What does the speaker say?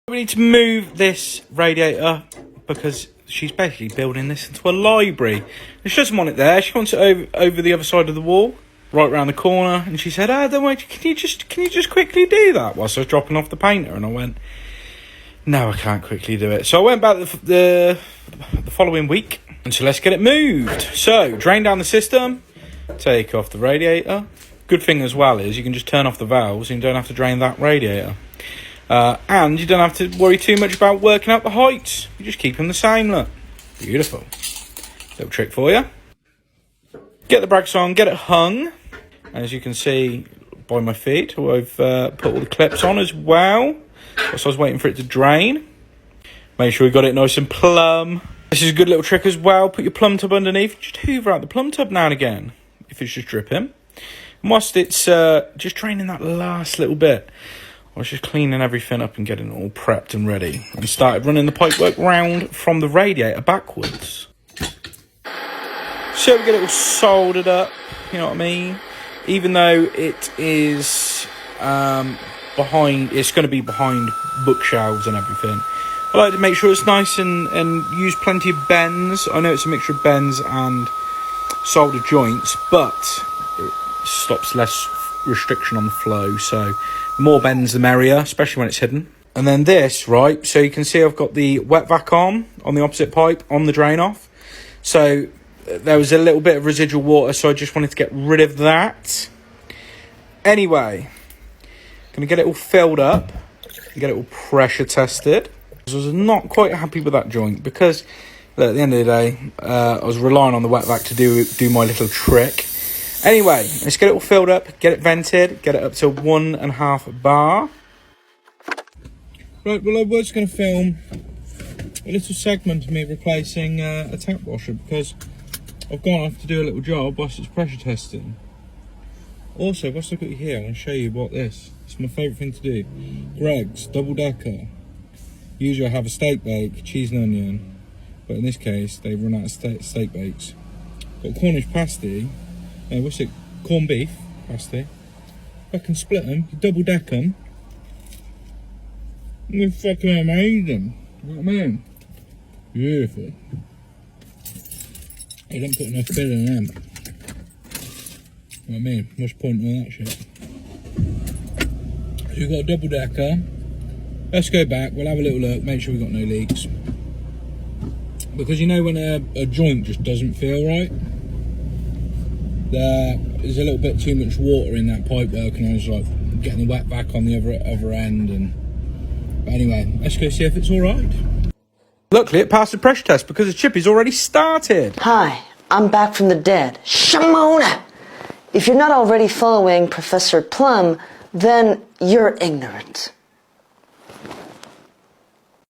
We need to move this radiator because she's basically building this into a library. She doesn't want it there. She wants it over the other side of the wall, right round the corner. And she said, don't worry, can you just quickly do that? Whilst I was dropping off the painter. And I went, no, I can't quickly do it. So I went back the following week. And so let's get it moved. So drain down the system, take off the radiator. Good thing as well is you can just turn off the valves and you don't have to drain that radiator. And you don't have to worry too much about working out the heights. You just keep them the same, look. Beautiful. Little trick for you. Get the brackets on, get it hung. As you can see by my feet, I've put all the clips on as well. So I was waiting for it to drain. Make sure you got it nice and plumb. This is a good little trick as well. Put your plumb tub underneath. Just hoover out the plumb tub now and again, if it's just dripping. And whilst it's just draining that last little bit, I was just cleaning everything up and getting it all prepped and ready. And started running the pipework round from the radiator backwards. So we get it all soldered up, you know what I mean? Even though it is behind, it's going to be behind bookshelves and everything. I like to make sure it's nice and use plenty of bends. I know it's a mixture of bends and solder joints, but it stops less restriction on the flow. So the more bends the merrier, especially when it's hidden. And then this, right, so you can see I've got the wet vac on the opposite pipe on the drain off. So there was a little bit of residual water, so I just wanted to get rid of that. Anyway, gonna get it all filled up and get it all pressure tested. I was not quite happy with that joint because look, at the end of the day, I was relying on the wet vac to do my little trick. Anyway, let's get it all filled up, get it vented, get it up to 1.5 bar. Right, well I was going to film a little segment of me replacing a tap washer because I've gone off to do a little job whilst it's pressure testing. Also, whilst I've got you here, I want to show you what this. It's my favourite thing to do. Greg's double decker. Usually I have a steak bake, cheese and onion, but in this case they've run out of steak bakes. Got Cornish pasty. What's it? Corned beef pasty. I can split them, double deck them. They're fucking amazing. You know what I mean? Beautiful. I don't put enough fill in them. You know what I mean? What's the point of all that shit? So we've got a double decker. Let's go back, we'll have a little look, make sure we've got no leaks. Because you know when a joint just doesn't feel right? There's a little bit too much water in that pipework and I was like getting the wet back on the other end. But anyway, let's go see if it's alright. Luckily it passed the pressure test because the chip is already started. Hi, I'm back from the dead. Shamona! If you're not already following Professor Plum, then you're ignorant.